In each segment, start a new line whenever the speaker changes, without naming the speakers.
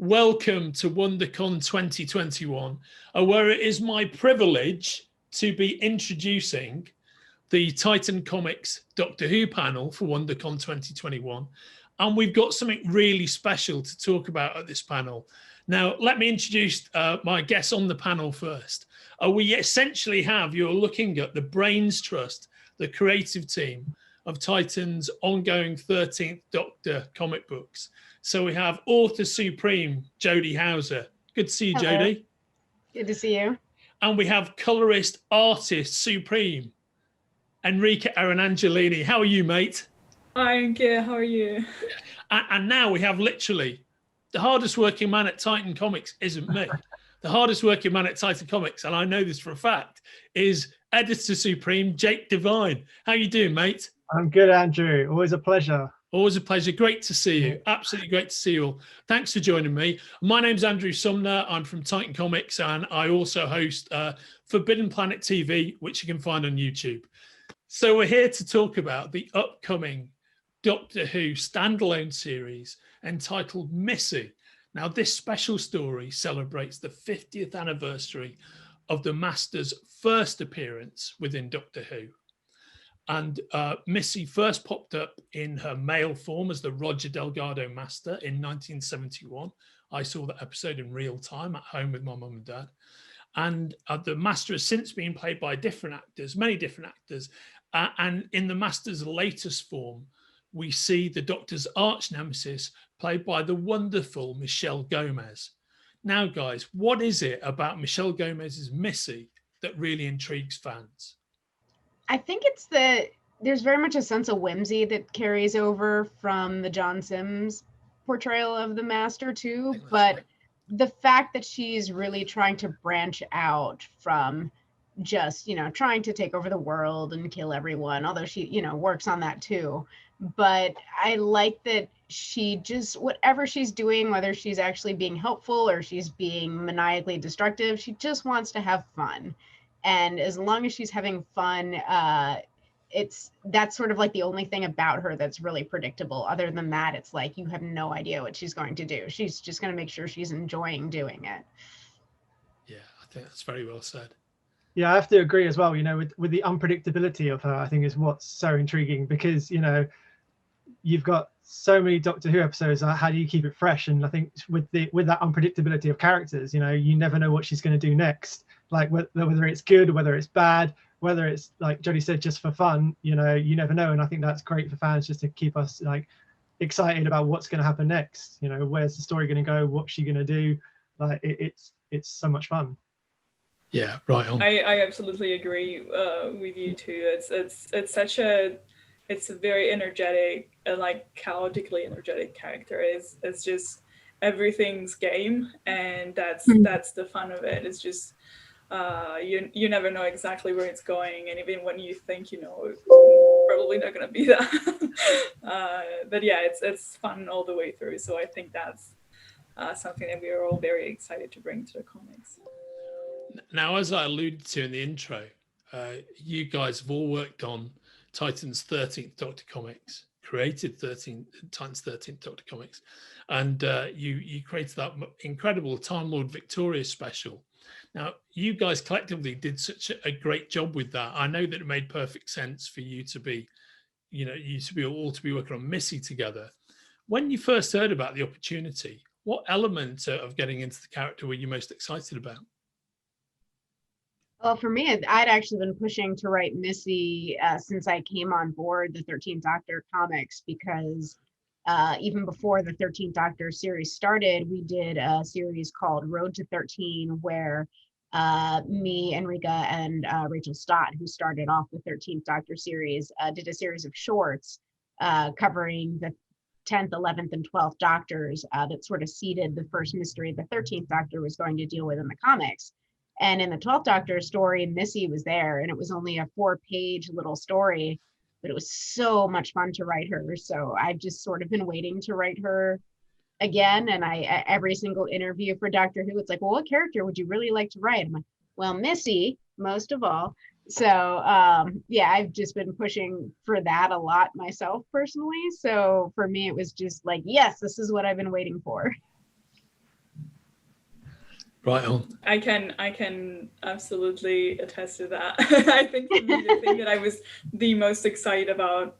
welcome to WonderCon 2021, where it is my privilege to be introducing the Titan Comics Doctor Who panel for WonderCon 2021. And we've got something really special to talk about at this panel. Now, let me introduce my guests on the panel first. We essentially have, you're looking at the Brains Trust, the creative team of Titan's ongoing 13th Doctor comic books. So we have author supreme, Jody Houser. Good to see you,
Hello.
Jody.
Good to see you.
And we have colorist, artist supreme, Enrica Eren Angiolini. How are you, mate?
I'm good. How are you?
And now we have literally the hardest working man at Titan Comics isn't me. The hardest working man at Titan Comics, and I know this for a fact, is editor supreme, Jake Devine. How you doing, mate?
I'm good, Andrew. Always a pleasure.
Always a pleasure. Great to see you. Absolutely great to see you all. Thanks for joining me. My name's Andrew Sumner. I'm from Titan Comics, and I also host Forbidden Planet TV, which you can find on YouTube. So we're here to talk about the upcoming Doctor Who standalone series entitled Missy. Now, this special story celebrates the 50th anniversary of the Master's first appearance within Doctor Who. And Missy first popped up in her male form as the Roger Delgado Master in 1971. I saw that episode in real time at home with my mum and dad. And the Master has since been played by different actors, many different actors. And in the Master's latest form, we see the Doctor's arch-nemesis played by the wonderful Michelle Gomez. Now, guys, what is it about Michelle Gomez's Missy that really intrigues fans?
I think it's that there's very much a sense of whimsy that carries over from the John Sims portrayal of the Master too, but the fact that she's really trying to branch out from just, trying to take over the world and kill everyone, although she, works on that too. But I like that she just, whatever she's doing, whether she's actually being helpful or she's being maniacally destructive, she just wants to have fun. And as long as she's having fun, that's sort of like the only thing about her that's really predictable. Other than that, it's like you have no idea what she's going to do. She's just going to make sure she's enjoying doing it.
Yeah, I think that's very well said.
Yeah, I have to agree as well. With the unpredictability of her, I think is what's so intriguing because, you've got so many Doctor Who episodes. How do you keep it fresh? And I think with that unpredictability of characters, you never know what she's going to do next. Like whether it's good, whether it's bad, whether it's like Jody said, just for fun, you never know. And I think that's great for fans just to keep us like excited about what's going to happen next. Where's the story going to go? What's she going to do? Like it's so much fun.
Yeah, right on.
I absolutely agree with you too. It's a very energetic and like chaotically energetic character. It's just everything's game, and that's the fun of it. It's just you never know exactly where it's going, and even when you think it's probably not going to be that. But yeah, it's fun all the way through. So I think that's something that we are all very excited to bring to the comics.
Now, as I alluded to in the intro, you guys have all worked on Titan's 13th Doctor comics, created Titan's 13th Doctor comics, and you created that incredible Time Lord Victoria special. Now, you guys collectively did such a great job with that. I know that it made perfect sense for you to be, all to be working on Missy together. When you first heard about the opportunity, what element of getting into the character were you most excited about?
Well, for me, I'd actually been pushing to write Missy since I came on board the 13th Doctor comics, because even before the 13th Doctor series started, we did a series called Road to 13, where me, Enrica, and Rachel Stott, who started off the 13th Doctor series, did a series of shorts covering the 10th, 11th, and 12th Doctors that sort of seeded the first mystery the 13th Doctor was going to deal with in the comics. And in the 12th Doctor story, Missy was there, and it was only a 4-page little story, but it was so much fun to write her. So I've just sort of been waiting to write her again. And every single interview for Doctor Who, it's like, well, what character would you really like to write? I'm like, well, Missy, most of all. So yeah, I've just been pushing for that a lot myself personally. So for me, it was just like, yes, this is what I've been waiting for.
Right on.
I can absolutely attest to that. I think for me, the thing that I was the most excited about,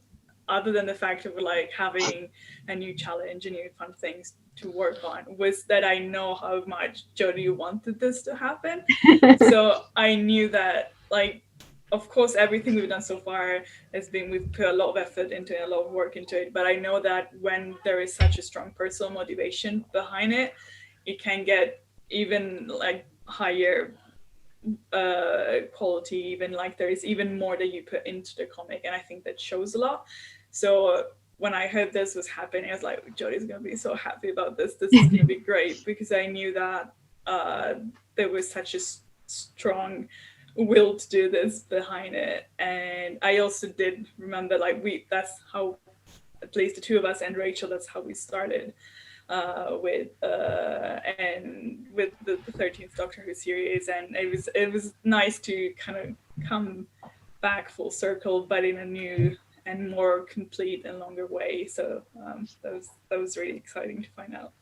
other than the fact of like having a new challenge and new fun things to work on, was that I know how much Jody wanted this to happen. So I knew that, like, of course, everything we've done so far has been, we've put a lot of effort into it, a lot of work into it. But I know that when there is such a strong personal motivation behind it, it can get even like higher quality, even like there is even more that you put into the comic, and I think that shows a lot. So when I heard this was happening, I was like, Jody's gonna be so happy about this. This is gonna be great, because I knew that there was such a strong will to do this behind it. And I also did remember, like, that's how, at least the two of us and Rachel, that's how we started with the 13th Doctor Who series, and it was nice to kind of come back full circle, but in a new and more complete and longer way. So that was really exciting to find out.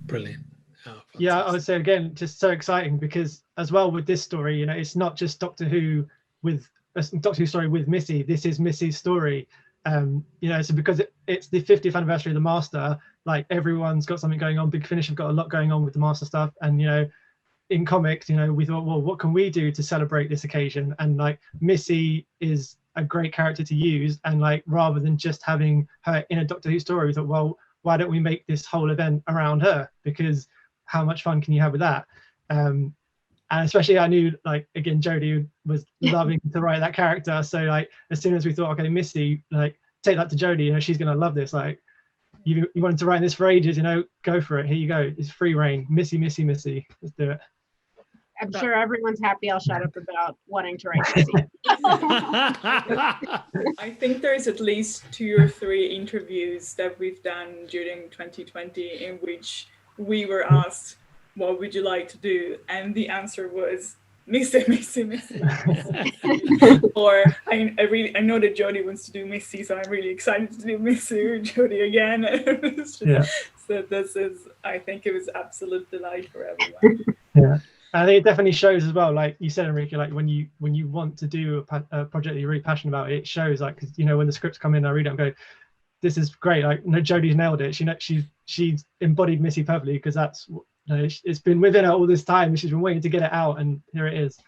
Brilliant. Oh,
yeah, I would say again, just so exciting, because as well with this story, you know, it's not just Doctor Who with Doctor Who story with Missy. This is Missy's story. You know, so because it's the 50th anniversary of the Master, like everyone's got something going on. Big Finish have got a lot going on with the Master stuff, and you know, in comics, you know, we thought, well, what can we do to celebrate this occasion? And like Missy is a great character to use, and like rather than just having her in a Doctor Who story, we thought, well, why don't we make this whole event around her? Because how much fun can you have with that? And especially I knew, like, again, Jody was loving to write that character. So like as soon as we thought, okay, Missy, like take that to Jody, you know, she's gonna love this. Like you wanted to write this for ages, you know, go for it. Here you go. It's free reign. Missy, Missy, Missy. Let's do it.
I'm sure everyone's happy I'll shut up about wanting to write Missy.
I think there's at least 2 or 3 interviews that we've done during 2020 in which we were asked, what would you like to do? And the answer was Missy, Missy, Missy. Or I know that Jody wants to do Missy, so I'm really excited to do Missy or Jody again. So this is, I think it was absolute delight for everyone.
Yeah. I think it definitely shows as well, like you said, Enrica, like when you want to do a project that you're really passionate about, it shows, like, because you know, when the scripts come in, I read it and go, this is great. Like, no, Jodie's nailed it. She's embodied Missy perfectly, because that's, you know, it's been within her all this time. She's been waiting to get it out, and here it is.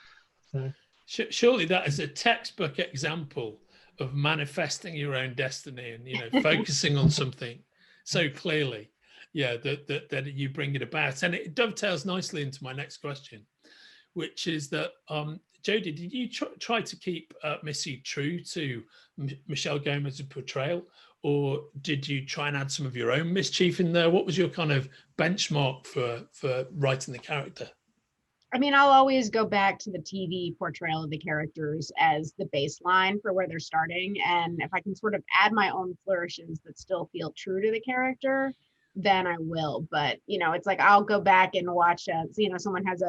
So
surely that is a textbook example of manifesting your own destiny, and you know, focusing on something so clearly. Yeah, that you bring it about, and it dovetails nicely into my next question, which is that Jody, did you try to keep Missy true to Michelle Gomez's portrayal, or did you try and add some of your own mischief in there? What was your kind of benchmark for writing the character?
I mean, I'll always go back to the TV portrayal of the characters as the baseline for where they're starting, and if I can sort of add my own flourishes that still feel true to the character, then I will. But you know, it's like I'll go back and watch you know, someone has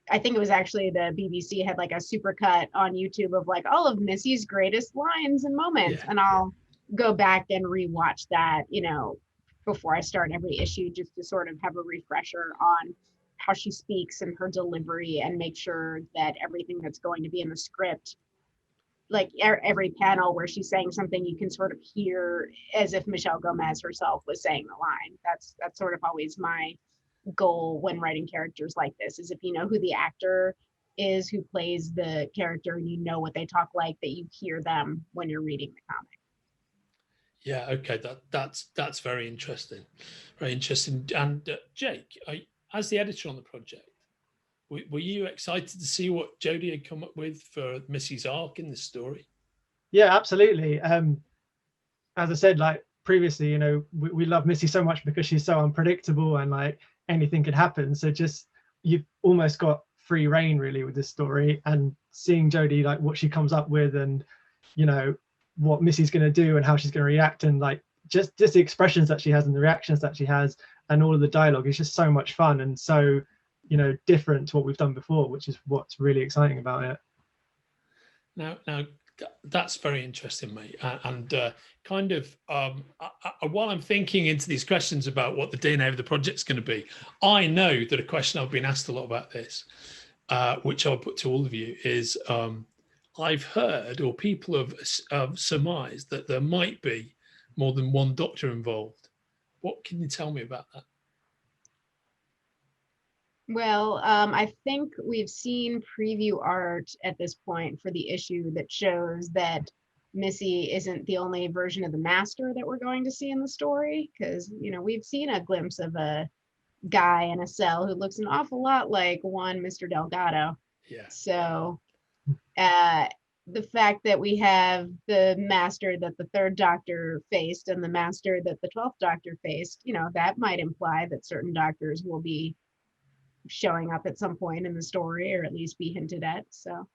I think it was actually the BBC had like a supercut on YouTube of like all of Missy's greatest lines and moments, and I'll go back and rewatch that, you know, before I start every issue, just to sort of have a refresher on how she speaks and her delivery, and make sure that everything that's going to be in the script, like every panel where she's saying something, you can sort of hear as if Michelle Gomez herself was saying the line. That's sort of always my goal when writing characters like this, is if you know who the actor is who plays the character, and you know what they talk like, that you hear them when you're reading the comic.
Yeah, okay, that's very interesting. Very interesting. And Jake, as the editor on the project, were you excited to see what Jody had come up with for Missy's arc in the story?
Yeah, absolutely. As I said, like previously, you know, we love Missy so much because she's so unpredictable, and like anything could happen. So just, you've almost got free reign really with this story, and seeing Jody, like what she comes up with, and you know what Missy's going to do and how she's going to react, and like just the expressions that she has and the reactions that she has and all of the dialogue is just so much fun, and so, you know, different to what we've done before, which is what's really exciting about it.
Now That's very interesting, mate. And kind of while I'm thinking into these questions about what the DNA of the project's going to be, I know that a question I've been asked a lot about this, which I'll put to all of you, is I've heard, or people have surmised, that there might be more than one Doctor involved. What can you tell me about that?
Well, I think we've seen preview art at this point for the issue that shows that Missy isn't the only version of the Master that we're going to see in the story, because, you know, we've seen a glimpse of a guy in a cell who looks an awful lot like one Mr. Delgado.
Yeah.
So the fact that we have the Master that the third Doctor faced and the Master that the 12th Doctor faced, you know, that might imply that certain Doctors will be showing up at some point in the story, or at least be hinted at. So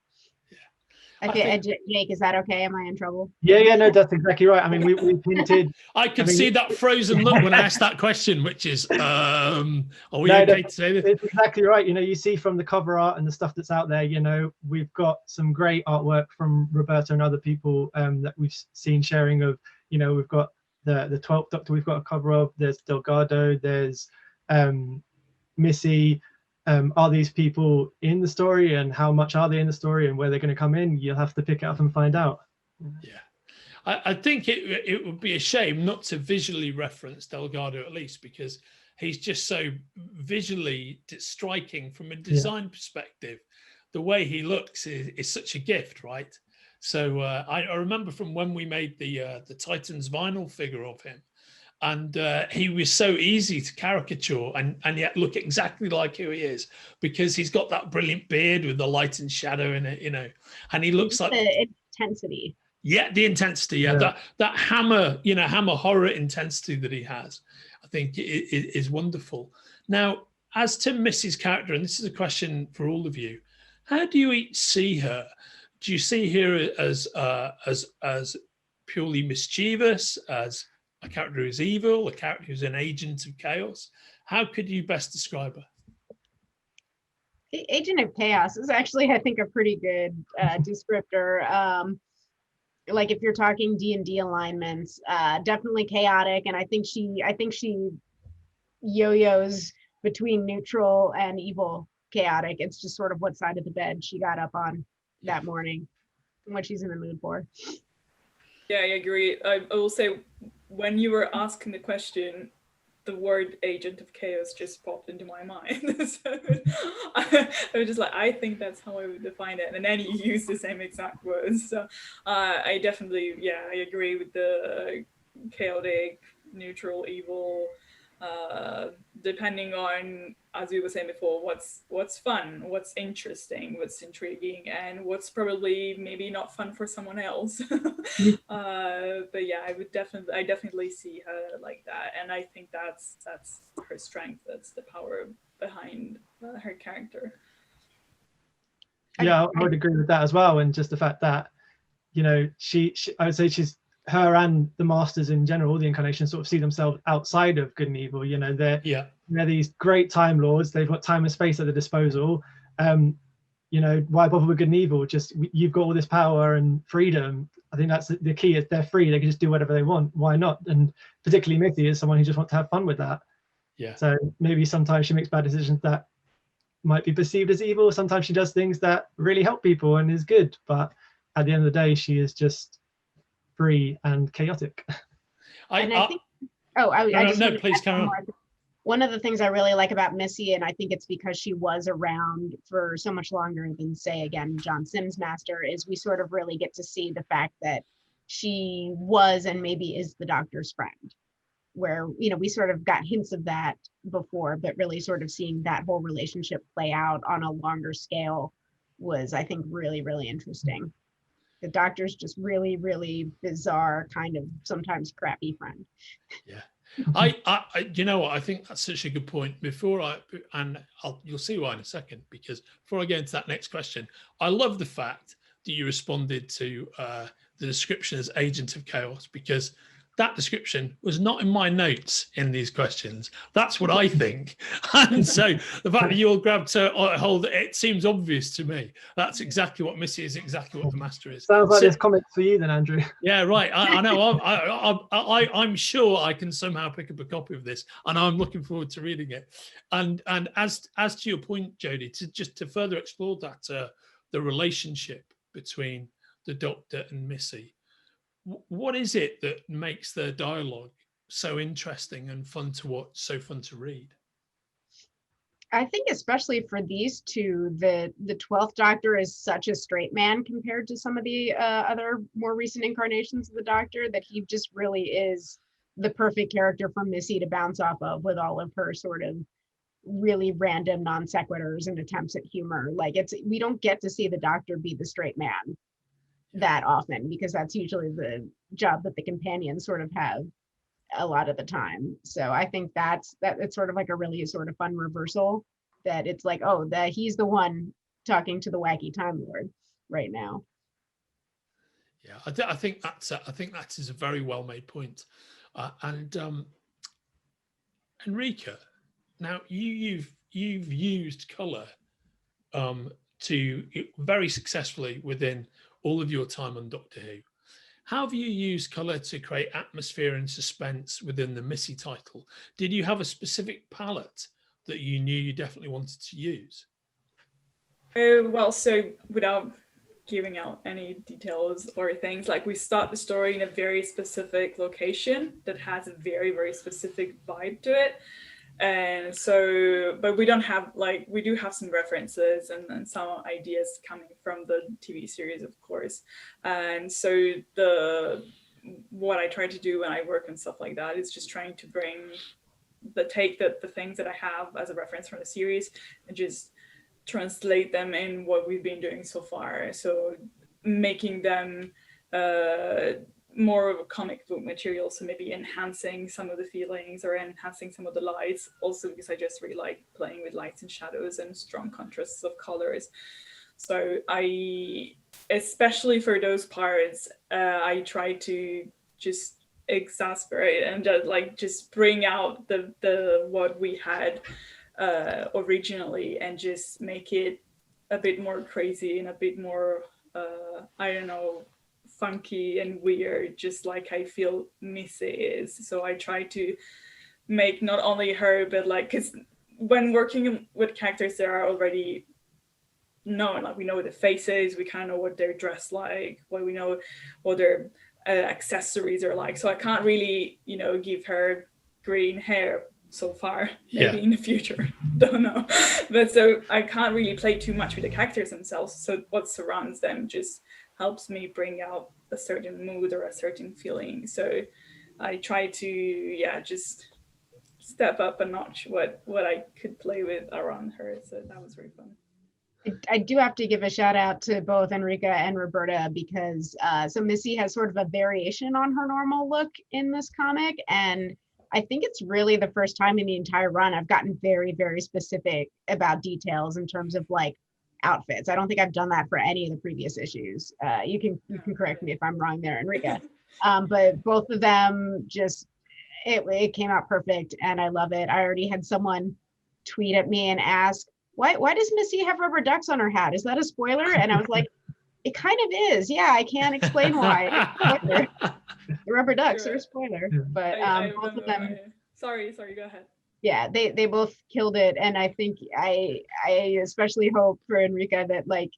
yeah, okay. Jake, is that okay? Am I in trouble?
Yeah, no, that's exactly right. I mean, we hinted.
I could see that frozen look when I asked that question, which is, are we okay to say this?
It's exactly right. You know, you see from the cover art and the stuff that's out there, you know, we've got some great artwork from Roberta and other people that we've seen sharing of, you know, we've got the 12th Doctor we've got a cover of, there's Delgado, there's Missy. Are these people in the story, and how much are they in the story, and where they're going to come in? You'll have to pick it up and find out.
Yeah, I think it would be a shame not to visually reference Delgado, at least, because he's just so visually striking from a design perspective. The way he looks is such a gift, right? So I remember from when we made the Titans vinyl figure of him, and he was so easy to caricature and yet look exactly like who he is, because he's got that brilliant beard with the light and shadow in it, you know, and he looks like
the intensity.
Yeah, the intensity. Yeah, that hammer, you know, hammer horror intensity that he has, I think is wonderful. Now, as to Missy's character, and this is a question for all of you, how do you each see her? Do you see her as purely mischievous, as a character who's evil, a character who's an agent of chaos? How could you best describe her?
Agent of Chaos is actually, I think, a pretty good descriptor. Like if you're talking D&D alignments, definitely chaotic, and I think she yo-yos between neutral and evil chaotic. It's just sort of what side of the bed she got up on that morning and what she's in the mood for.
Yeah, I agree. I will say, when you were asking the question, the word Agent of Chaos just popped into my mind. So I was just like, I think that's how I would define it. And then you use the same exact words. So I definitely, I agree with the chaotic, neutral, evil, depending on, as we were saying before, what's fun, what's interesting, what's intriguing, and what's probably maybe not fun for someone else. But yeah, I definitely see her like that, and I think that's her strength. That's the power behind her character.
Yeah, I would agree with that as well, and just the fact that, you know, she I would say her and the Masters in general, the Incarnation, sort of see themselves outside of good and evil. You know, they're these great Time Lords. They've got time and space at their disposal. You know, why bother with good and evil? Just, you've got all this power and freedom. I think that's the key. Is they're free. They can just do whatever they want. Why not? And particularly Missy is someone who just wants to have fun with that. Yeah. So maybe sometimes she makes bad decisions that might be perceived as evil. Sometimes she does things that really help people and is good. But at the end of the day, she is just free and chaotic.
Please carry on.
One of the things I really like about Missy, and I think it's because she was around for so much longer than, say, again, John Sims' Master, is we sort of really get to see the fact that she was and maybe is the Doctor's friend, where, you know, we sort of got hints of that before, but really sort of seeing that whole relationship play out on a longer scale was, I think, really, really interesting. The Doctor's just really, really bizarre, kind of sometimes crappy friend.
Yeah. I you know what, I think that's such a good point. You'll see why in a second, because before I get into that next question, I love the fact that you responded to the description as Agent of Chaos, because that description was not in my notes in these questions. That's what I think. And so the fact that you're grabbed to hold it seems obvious to me. That's exactly what Missy is, exactly what the Master is.
Sounds like
so,
this comic for you then, Andrew.
Yeah, right. I know. I'm sure I can somehow pick up a copy of this, and I'm looking forward to reading it. And as to your point, Jody, to further explore that the relationship between the Doctor and Missy. What is it that makes their dialogue so interesting and fun to watch, so fun to read?
I think especially for these two, the 12th Doctor is such a straight man compared to some of the other more recent incarnations of the Doctor, that he just really is the perfect character for Missy to bounce off of, with all of her sort of really random non sequiturs and attempts at humor. Like, we don't get to see the Doctor be the straight man that often, because that's usually the job that the companions sort of have a lot of the time. So I think that it's sort of like a really sort of fun reversal, that it's like, oh, that he's the one talking to the wacky Time Lord right now.
Yeah, I think that is a very well made point. And Enrica, now you've used color to very successfully within all of your time on Doctor Who. How have you used colour to create atmosphere and suspense within the Missy title? Did you have a specific palette that you knew you definitely wanted to use?
Well, so without giving out any details or things, like, we start the story in a very specific location that has a very, very specific vibe to it. And so, but we don't have, like, we do have some references and some ideas coming from the TV series, of course. And so what I try to do when I work and stuff like that is just trying to take the things that I have as a reference from the series and just translate them in what we've been doing so far. So making them more of a comic book material, so maybe enhancing some of the feelings or enhancing some of the lights, also because I just really like playing with lights and shadows and strong contrasts of colors. So I, especially for those parts, I try to just exasperate and just bring out the what we had originally, and just make it a bit more crazy and a bit more I don't know, funky and weird, just like I feel Missy is. So I try to make not only her, but like, because when working with characters that are already known, like, we know the faces, we kind of know what they're dressed like, what we know what their accessories are like. So I can't really, give her green hair so far, maybe in the future, don't know. But so I can't really play too much with the characters themselves. So what surrounds them just helps me bring out a certain mood or a certain feeling. So I try to, just step up a notch what I could play with around her. So that was very fun.
I do have to give a shout out to both Enrica and Roberta, because so Missy has sort of a variation on her normal look in this comic. And I think it's really the first time in the entire run I've gotten very, very specific about details in terms of like outfits. I don't think I've done that for any of the previous issues. You can correct me if I'm wrong there, Enrica. But both of them just, it came out perfect, and I love it. I already had someone tweet at me and ask, why does Missy have rubber ducks on her hat? Is that a spoiler? And I was like, it kind of is. Yeah, I can't explain why. The rubber ducks are a spoiler. But both of them.
Sorry, go ahead.
Yeah, they both killed it. And I think I especially hope for Enrica that, like,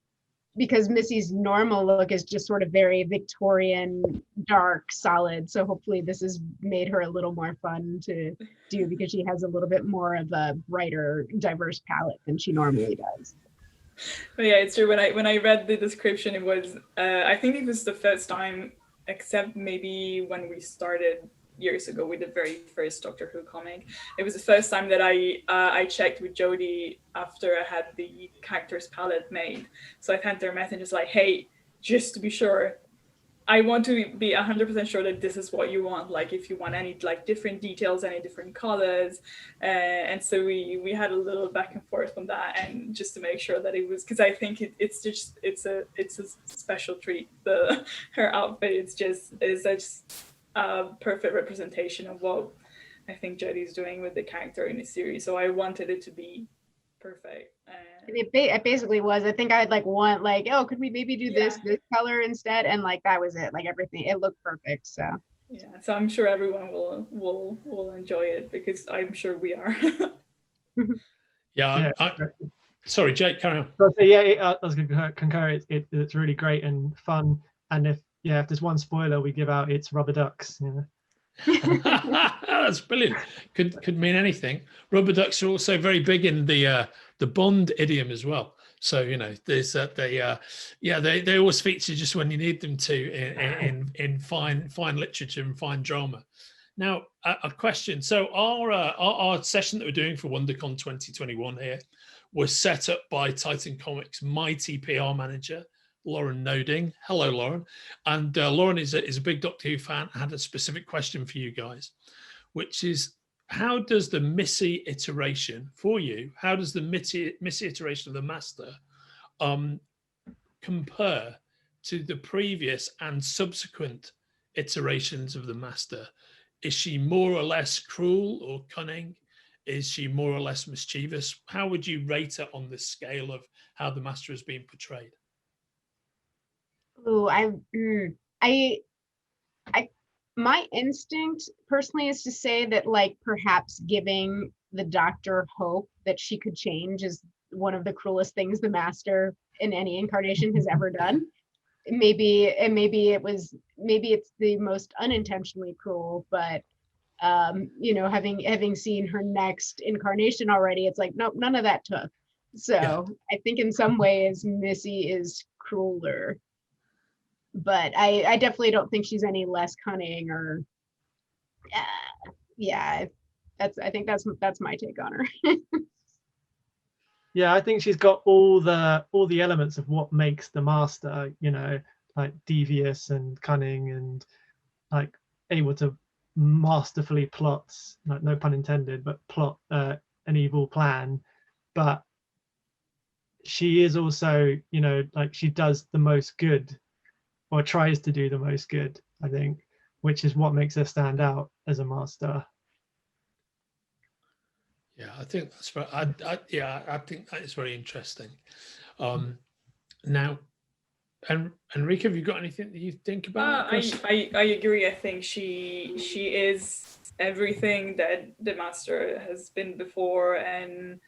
because Missy's normal look is just sort of very Victorian, dark, solid. So hopefully this has made her a little more fun to do, because she has a little bit more of a brighter, diverse palette than she normally does.
But yeah, it's true. When I read the description, it was I think it was the first time, except maybe when we started years ago with the very first Doctor Who comic. It was the first time that I checked with Jody after I had the characters palette made. So I sent her a message just like, hey, just to be sure, I want to be 100% sure that this is what you want. Like, if you want any like different details, any different colors, and so we had a little back and forth on that, and just to make sure that it was, because I think it's a special treat. Her outfit is just a perfect representation of what I think Jody's doing with the character in the series. So I wanted it to be perfect. And
it basically was. I think I'd like want like, oh, could we maybe do this color instead? And like that was it. Like everything, it looked perfect. So
yeah, so I'm sure everyone will enjoy it, because I'm sure we are.
Yeah. Sorry, Jake, carry on.
So I was going to concur. It's really great and fun. And if there's one spoiler we give out, it's rubber ducks.
That's brilliant. Could mean anything. Rubber ducks are also very big in the Bond idiom as well. So there's they always feature just when you need them to in fine literature and fine drama. Now a question. So our session that we're doing for WonderCon 2021 here was set up by Titan Comics' mighty PR manager, Lauren Noding. Hello, Lauren. And Lauren is a big Doctor Who fan. I had a specific question for you guys, which is, how does the Missy iteration for you, how does the Missy iteration of the Master compare to the previous and subsequent iterations of the Master? Is she more or less cruel or cunning? Is she more or less mischievous? How would you rate her on the scale of how the Master has been portrayed?
ooh, my instinct personally is to say that like perhaps giving the Doctor hope that she could change is one of the cruelest things the Master in any incarnation has ever done. Maybe it's the most unintentionally cruel, but having seen her next incarnation already, it's like, nope, none of that took. So I think in some ways Missy is crueler, but I definitely don't think she's any less cunning or I think that's my take on her.
I think she's got all the elements of what makes the Master, like devious and cunning and like able to masterfully plot, like no pun intended, but plot an evil plan. But she is also, like she does the most good, or tries to do the most good, I think, which is what makes her stand out as a Master.
Yeah, I think that's very, I think that is very interesting. Now, Enrica, have you got anything that you think about?
I agree. I think she is everything that the Master has been before, and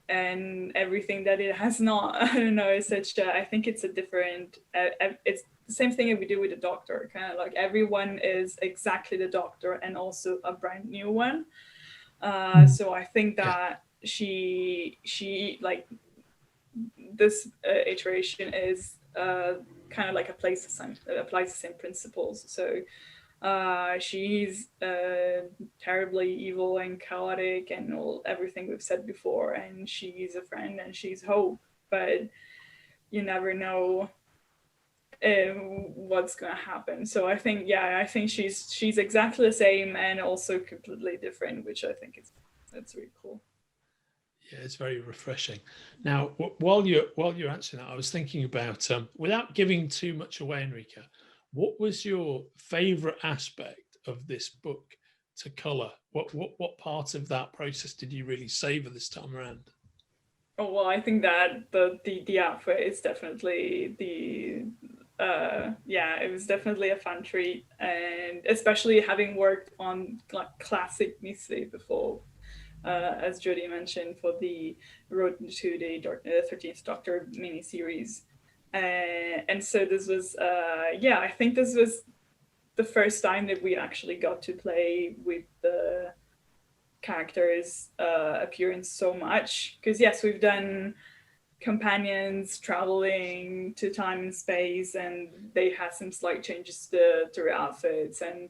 everything that it has not. I don't know. It's such. I think it's a different. It's the same thing that we do with the Doctor. Kind of like everyone is exactly the Doctor, and also a brand new one. So I think that she like this iteration is kind of like applies the same principles. So she's terribly evil and chaotic and everything we've said before, and she's a friend and she's hope, but you never know what's gonna happen. So I think she's exactly the same and also completely different, which I think that's really cool.
Yeah, it's very refreshing. Now, while you're answering that, I was thinking about without giving too much away, Enrica, what was your favorite aspect of this book to color? What part of that process did you really savor this time around?
Oh, well, I think that the outfit is definitely it was definitely a fun treat, and especially having worked on like classic Missy before, as Jody mentioned, for the road to the 13th Doctor miniseries, and so this was I think this was the first time that we actually got to play with the characters appearing so much, because yes, we've done companions traveling to time and space, and they had some slight changes to their outfits, and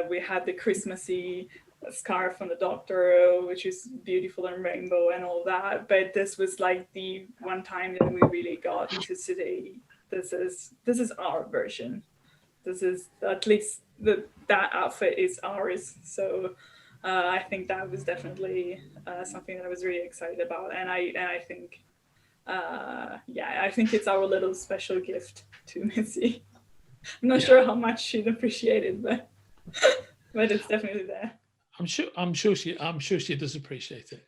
we had the Christmassy scarf on the Doctor, which is beautiful and rainbow and all that, but this was like the one time that we really got to say this is our version. This is at least that outfit is ours. So I think that was definitely something that I was really excited about, and I think I think it's our little special gift to Missy. I'm not sure how much she'd appreciate it, but But it's definitely there.
I'm sure she does appreciate it.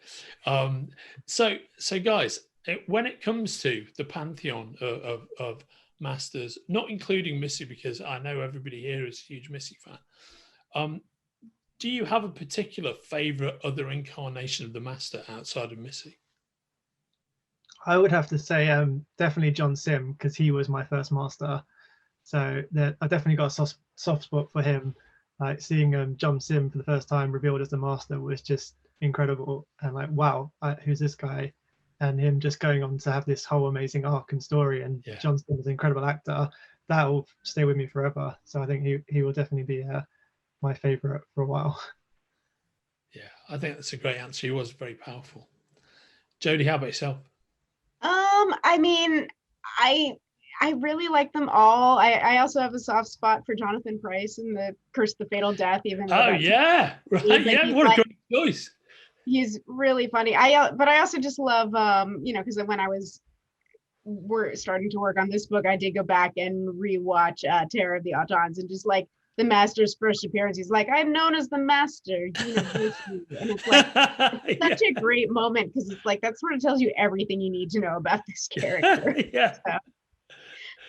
So guys, when it comes to the pantheon of masters, not including Missy, because I know everybody here is a huge Missy fan, do you have a particular favorite other incarnation of the master outside of Missy?
I would have to say definitely John Sim, because he was my first master. So I definitely got a soft spot for him. Like seeing John Sim for the first time revealed as the master was just incredible. And like, wow, who's this guy? And him just going on to have this whole amazing arc and story. And John Sim is an incredible actor. That will stay with me forever. So I think he will definitely be my favorite for a while.
Yeah, I think that's a great answer. He was very powerful. Jody, how about yourself?
I mean, I really like them all. I also have a soft spot for Jonathan Pryce in the Curse of the Fatal Death, even though
right. Yeah, what a great choice.
He's really funny. But I also just love because when we're starting to work on this book, I did go back and rewatch Terror of the Autons, and just like the Master's first appearance, he's like, I'm known as the Master University. And it's like it's such a great moment, because it's like that sort of tells you everything you need to know about this character. So,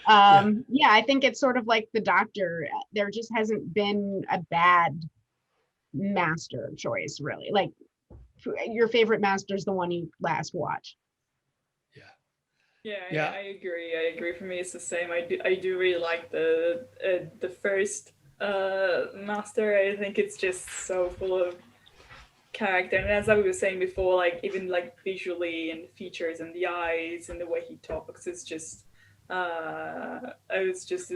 I think it's sort of like the Doctor. There just hasn't been a bad master choice, really. Like your favorite master is the one you last watched.
Yeah, I agree. For me, it's the same. I do really like the first master. I think it's just so full of character, and as I was saying before, like even like visually and the features and the eyes and the way he talks, it's just it was just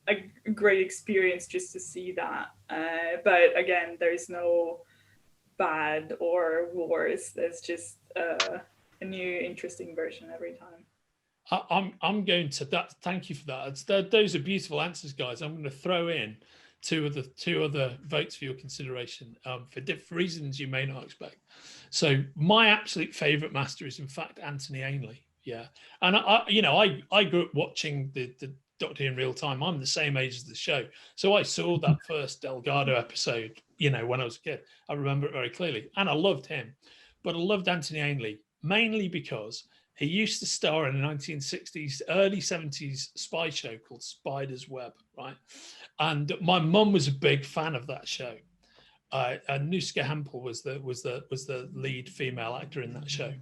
a great experience just to see that. But again, there's no bad or worse. There's just a new interesting version every time.
I'm going to that. Thank you for that. Those are beautiful answers, guys. I'm going to throw in two other votes for your consideration for different reasons you may not expect. So my absolute favorite master is in fact Anthony Ainley. Yeah, and I grew up watching the Doctor in real time. I'm the same age as the show, so I saw that first Delgado episode. When I was a kid, I remember it very clearly, and I loved him. But I loved Anthony Ainley mainly because he used to star in a 1960s, early 70s spy show called Spider's Web, right? And my mum was a big fan of that show. Nuska Hempel was the lead female actor in that show,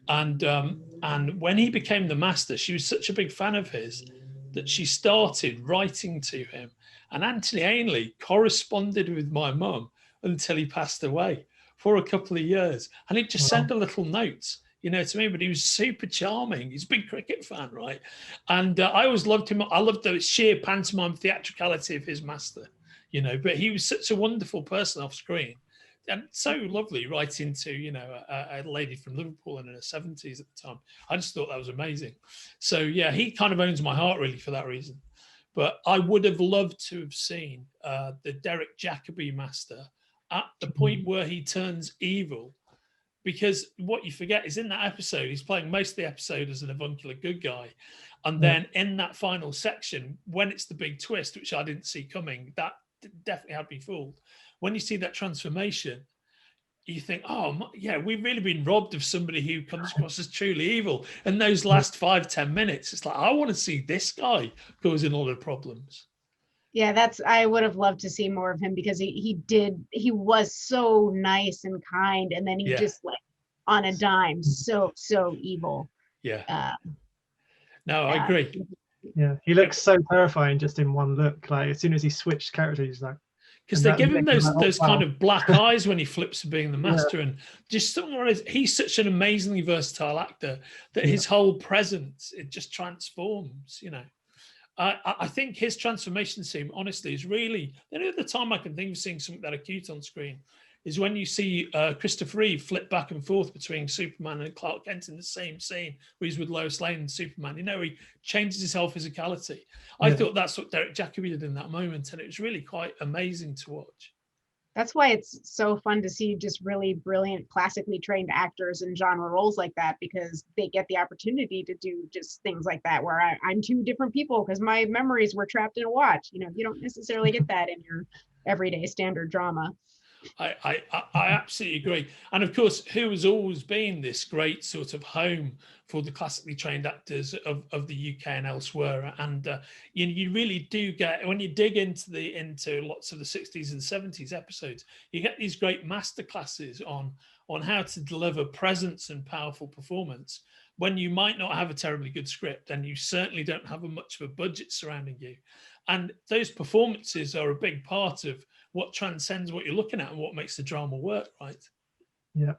and when he became the master, she was such a big fan of his that she started writing to him. And Anthony Ainley corresponded with my mum until he passed away for a couple of years, and he'd just send a little notes, to me, but he was super charming. He's a big cricket fan, right? And I always loved him. I loved the sheer pantomime theatricality of his master, but he was such a wonderful person off screen and so lovely writing to, a lady from Liverpool in her 70s at the time. I just thought that was amazing. So yeah, he kind of owns my heart really for that reason. But I would have loved to have seen the Derek Jacobi master at the point where he turns evil. Because what you forget is in that episode, he's playing most of the episode as an avuncular good guy. And then in that final section, when it's the big twist, which I didn't see coming, that definitely had me fooled. When you see that transformation, you think, oh, yeah, we've really been robbed of somebody who comes across as truly evil. And those last 5-10 minutes, it's like, I want to see this guy causing all the problems.
Yeah, I would have loved to see more of him, because he was so nice and kind, and then he just like on a dime, so evil.
Yeah. No, I agree.
Yeah, he looks so terrifying just in one look. Like as soon as he switched characters, he's like,
because they give him those kind of black eyes when he flips to being the master, and just somewhere he's such an amazingly versatile actor that his whole presence, it just transforms, I think his transformation scene, honestly, is really the only other time I can think of seeing something that acute on screen is when you see Christopher Reeve flip back and forth between Superman and Clark Kent in the same scene where he's with Lois Lane and Superman. He changes his whole physicality. I thought that's what Derek Jacobi did in that moment, and it was really quite amazing to watch.
That's why it's so fun to see just really brilliant, classically trained actors in genre roles like that, because they get the opportunity to do just things like that, where I'm two different people because my memories were trapped in a watch. You know, you don't necessarily get that in your everyday standard drama.
I absolutely agree. And of course, who has always been this great sort of home for the classically trained actors of the UK and elsewhere. And you really do get, when you dig into lots of the 60s and 70s episodes, you get these great masterclasses on how to deliver presence and powerful performance when you might not have a terribly good script, and you certainly don't have much of a budget surrounding you. And those performances are a big part of what transcends what you're looking at and what makes the drama work, right?
Yeah.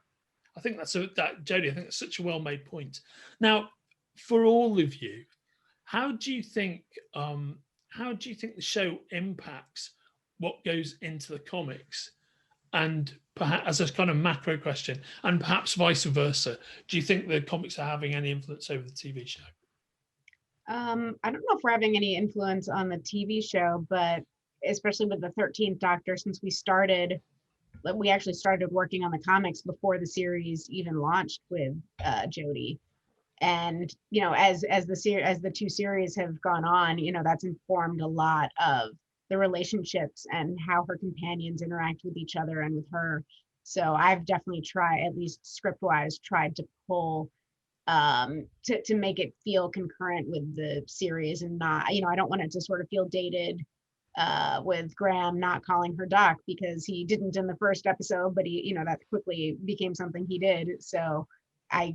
I think Jody, I think that's such a well-made point. Now, for all of you, how do you think the show impacts what goes into the comics? And perhaps as a kind of macro question, and perhaps vice versa, do you think the comics are having any influence over the TV show?
I don't know if we're having any influence on the TV show, but especially with the 13th Doctor, since we actually started working on the comics before the series even launched with Jody. And you know, as the two series have gone on, you know, that's informed a lot of the relationships and how her companions interact with each other and with her. So I've definitely tried, at least script wise, tried to pull to make it feel concurrent with the series, and not, you know, I don't want it to sort of feel dated with Graham not calling her Doc because he didn't in the first episode, but he, you know, that quickly became something he did. So as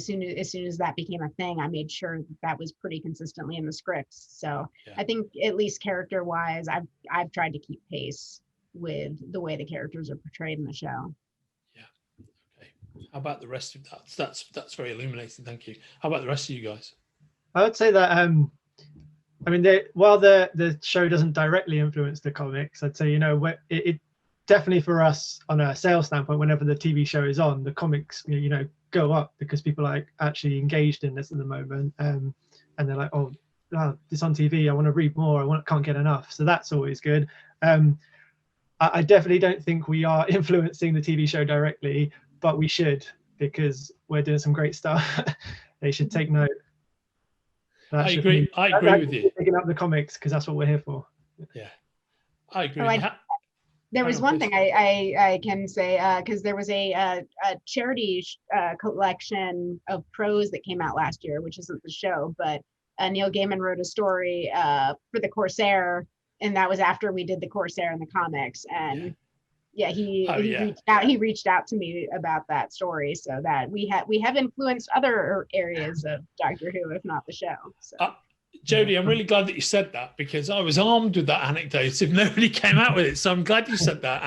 soon as that became a thing, I made sure that was pretty consistently in the scripts. So yeah. I think at least character wise, I've tried to keep pace with the way the characters are portrayed in the show.
How about the rest of that? That's very illuminating. Thank you. How about the rest of you guys?
I would say that I mean, while the show doesn't directly influence the comics, I'd say, you know, it definitely for us on a sales standpoint, whenever the TV show is on, the comics, you know, go up because people are actually engaged in this at the moment, and they're like, oh, this on TV, I want to read more, can't get enough. So that's always good. I definitely don't think we are influencing the TV show directly, but we should, because we're doing some great stuff. They should take note.
I agree with you.
Picking up the comics, because that's what we're here for.
Yeah, I agree.
There was one thing I can say, because there was a charity collection of prose that came out last year, which isn't the show, but Neil Gaiman wrote a story for the Corsair, and that was after we did the Corsair in the comics. And he reached out to me about that story, so that we have influenced other areas of Doctor Who, if not the show. So.
Jody, I'm really glad that you said that, because I was armed with that anecdote if nobody came out with it. So I'm glad you said that.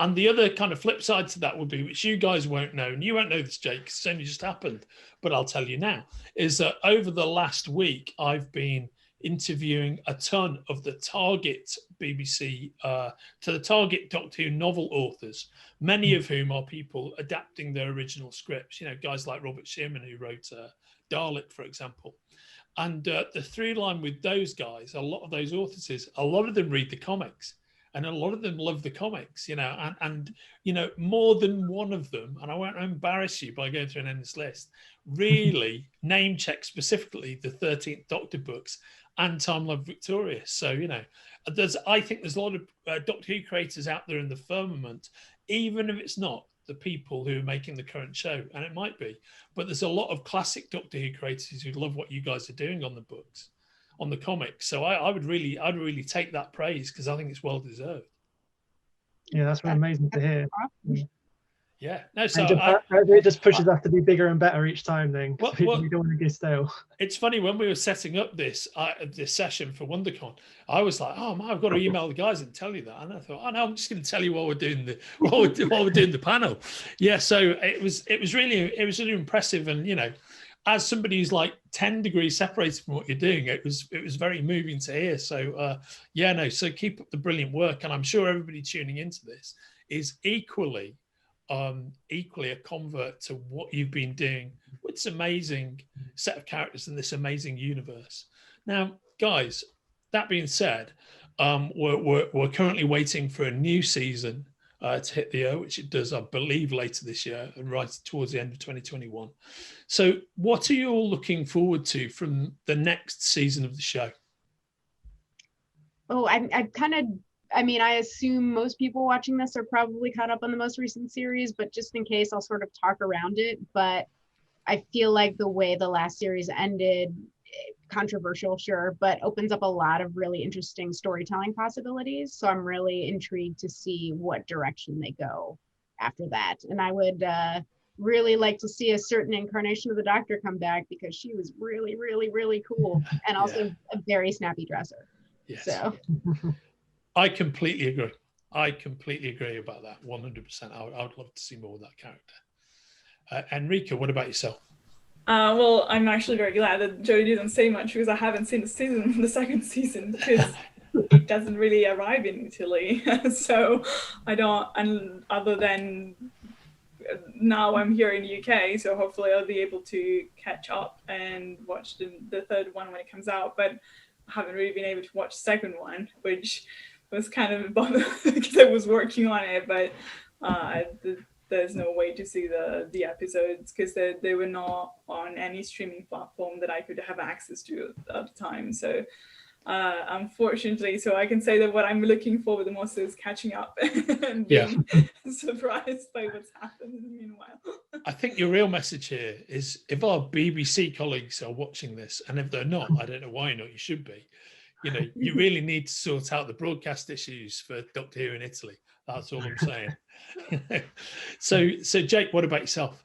And the other kind of flip side to that would be, which you guys won't know, and you won't know this, Jake, because it's only just happened, but I'll tell you now, is that over the last week, I've been interviewing a ton of the target BBC, to the target Doctor Who novel authors, many of whom are people adapting their original scripts, you know, guys like Robert Shearman, who wrote Dalek, for example. And the through line with those guys, a lot of those authors is, a lot of them read the comics, and a lot of them love the comics, you know, and you know, more than one of them, and I won't embarrass you by going through an endless list, really name check specifically the 13th Doctor books and Time Lord Victorious. So, you know, I think there's a lot of Doctor Who creators out there in the firmament, even if it's not the people who are making the current show, and it might be, but there's a lot of classic Doctor Who creators who love what you guys are doing on the books, on the comics. So I'd really take that praise, because I think it's well deserved.
Yeah, that's really amazing to hear.
Yeah, no, so
it just pushes us to be bigger and better each time. Then we don't want to get stale.
It's funny, when we were setting up this session for WonderCon, I was like, oh man, I've got to email the guys and tell you that. And I thought, oh no, I'm just going to tell you while we're doing the panel. Yeah, so it was really impressive, and you know, as somebody who's like 10 degrees separated from what you're doing, it was very moving to hear. So so keep up the brilliant work, and I'm sure everybody tuning into this is equally a convert to what you've been doing with this amazing set of characters in this amazing universe. Now, guys, that being said, we're currently waiting for a new season to hit the air, which it does, I believe, later this year and right towards the end of 2021. So what are you all looking forward to from the next season of the show?
Oh, I mean, I assume most people watching this are probably caught up on the most recent series, but just in case, I'll sort of talk around it. But I feel like the way the last series ended, controversial, sure, but opens up a lot of really interesting storytelling possibilities. So I'm really intrigued to see what direction they go after that. And I would really like to see a certain incarnation of the Doctor come back, because she was really, really, really cool, and also a very snappy dresser.
Yes.
So
I completely agree. I completely agree about that. 100%. I would love to see more of that character. Enrica, what about yourself?
Well, I'm actually very glad that Jody didn't say much, because I haven't seen the second season, because it doesn't really arrive in Italy. So I don't, and other than now I'm here in the UK, so hopefully I'll be able to catch up and watch the third one when it comes out. But I haven't really been able to watch the second one, which was kind of a bummer because I was working on it, but there's no way to see the episodes, because they were not on any streaming platform that I could have access to at the time. So unfortunately, so I can say that what I'm looking for the most is catching up and being surprised by what's happened in the meanwhile.
I think your real message here is, if our BBC colleagues are watching this, and if they're not, I don't know why not, you should be. You know, you really need to sort out the broadcast issues for Doctor Who in Italy. That's all I'm saying. So Jake, what about yourself?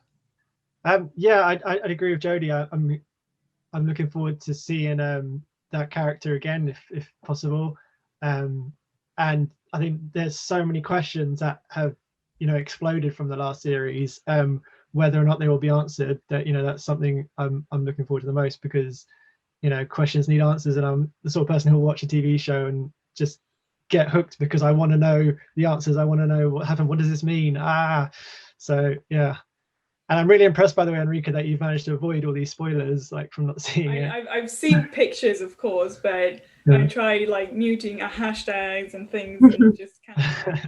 Yeah, I'd agree with Jody. I'm looking forward to seeing that character again, if possible. And I think there's so many questions that have, exploded from the last series. Whether or not they will be answered, that that's something I'm looking forward to the most, because questions need answers, and I'm the sort of person who'll watch a TV show and just get hooked because I want to know the answers. I want to know what happened. What does this mean? So yeah. And I'm really impressed, by the way, Enrica, that you've managed to avoid all these spoilers, like from not seeing it.
I've seen pictures, of course, but I tried like muting hashtags and things, and just kind of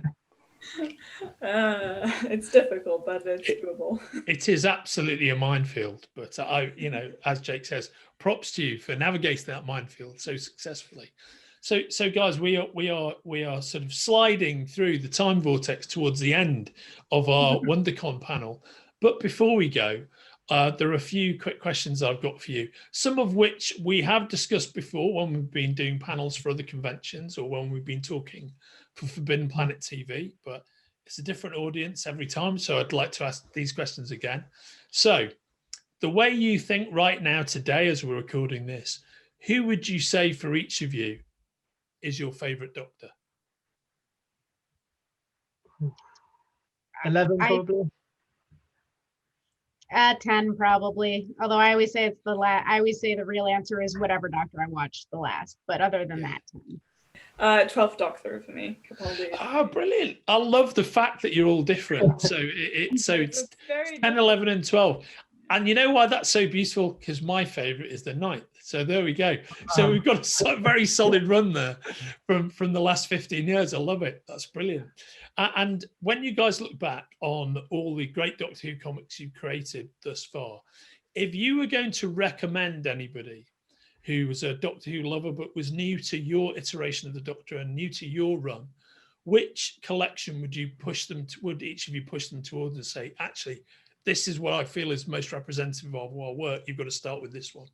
it's difficult, but it's doable.
It is absolutely a minefield, but as Jake says, props to you for navigating that minefield so successfully. So guys, we are sort of sliding through the time vortex towards the end of our WonderCon panel. But before we go, there are a few quick questions I've got for you, some of which we have discussed before when we've been doing panels for other conventions, or when we've been talking for Forbidden Planet TV, but it's a different audience every time, so I'd like to ask these questions again. So the way you think right now today, as we're recording this, who would you say for each of you is your favorite Doctor?
11 probably.
10 probably. Although I always say it's the last. I always say the real answer is whatever Doctor I watched the last. But other than that, 10.
12th Doctor for me.
Brilliant! I love the fact that you're all different. So it's 10, 11, and 12. And you know why that's so beautiful? Because my favorite is the 9th. So there we go. So we've got a very solid run there from the last 15 years. I love it. That's brilliant. And when you guys look back on all the great Doctor Who comics you've created thus far, if you were going to recommend anybody who was a Doctor Who lover but was new to your iteration of the Doctor and new to your run, which collection would you push them to, would each of you push them towards and say, actually, this is what I feel is most representative of our work. You've got to start with this one.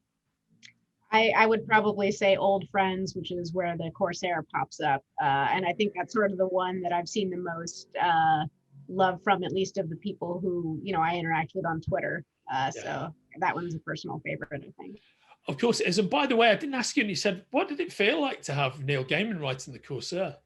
I would probably say Old Friends, which is where the Corsair pops up. And I think that's sort of the one that I've seen the most love from, at least of the people who, I interact with on Twitter. So that one's a personal favorite, I think.
Of course it is. And by the way, I didn't ask you, and you said, what did it feel like to have Neil Gaiman writing the Corsair?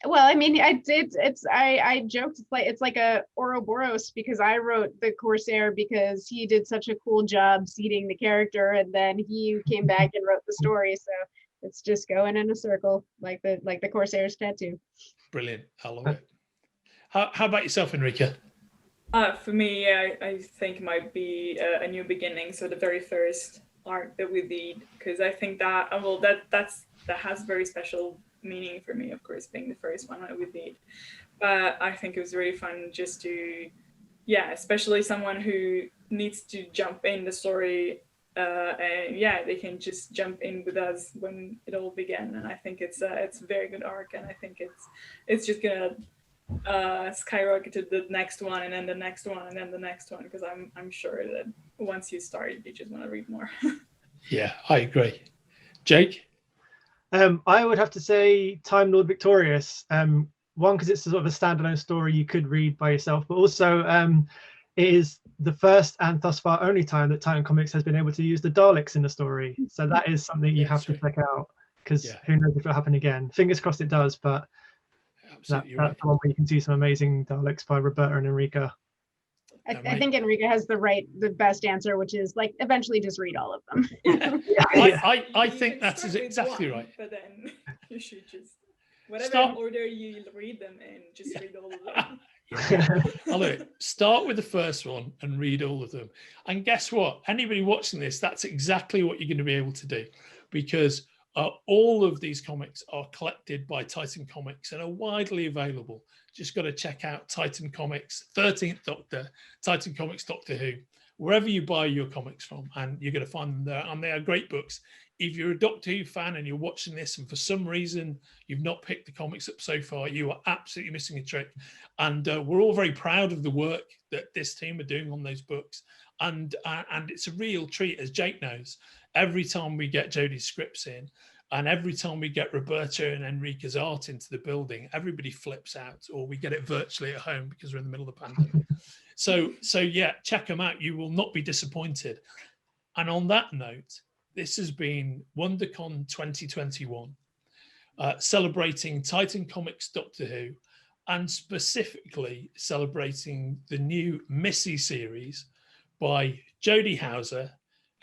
Well, I mean, I joked it's like a Ouroboros, because I wrote the Corsair because he did such a cool job seeding the character, and then he came back and wrote the story. So it's just going in a circle, like the Corsair's tattoo.
Brilliant. I love it. How about yourself, Enrica?
For me, I think it might be A New Beginning. So the very first arc that we did, because I think that that has very special meaning for me, of course, being the first one we did. But I think it was really fun just to, yeah, especially someone who needs to jump in the story, and yeah, they can just jump in with us when it all began. And I think it's a very good arc, and I think it's just gonna skyrocket to the next one, and then the next one, and then the next one, because I'm sure that once you start, you just want to read more.
Yeah, I agree. Jake?
I would have to say Time Lord Victorious. One, because it's sort of a standalone story you could read by yourself, but also it is the first and thus far only time that Titan Comics has been able to use the Daleks in the story. So that is something you have to check out, because who knows if it'll happen again. Fingers crossed it does, but that's the one where you can see some amazing Daleks by Roberta and Enrica.
I think Enrica has the best answer, which is like eventually just read all of them.
I think that is exactly right.
But then you should just whatever order you read them in, just read all of them.
Start with the first one and read all of them. And guess what? Anybody watching this, that's exactly what you're going to be able to do, because all of these comics are collected by Titan Comics and are widely available. Just got to check out Titan Comics, 13th Doctor, Titan Comics Doctor Who, wherever you buy your comics from, and you're going to find them there. And they are great books. If you're a Doctor Who fan and you're watching this and for some reason you've not picked the comics up so far, you are absolutely missing a trick. And we're all very proud of the work that this team are doing on those books. And it's a real treat, as Jake knows. Every time we get Jody's scripts in, and every time we get Roberta and Enrica's art into the building, everybody flips out, or we get it virtually at home because we're in the middle of the pandemic. So yeah, check them out. You will not be disappointed. And on that note, this has been WonderCon 2021, celebrating Titan Comics Doctor Who, and specifically celebrating the new Missy series by Jody Houser,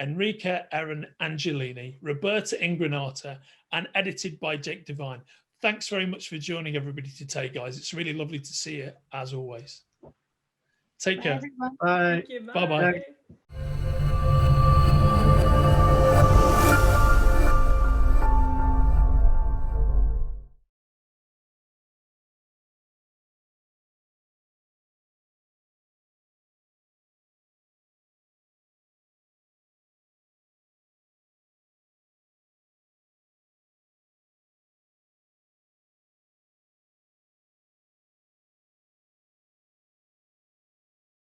Enrica Eren Angiolini, Roberta Ingranata, and edited by Jake Devine. Thanks very much for joining everybody today, guys. It's really lovely to see you, as always. Take care.
Bye, everyone.
Bye.
Thank you,
Bye-bye.
bye.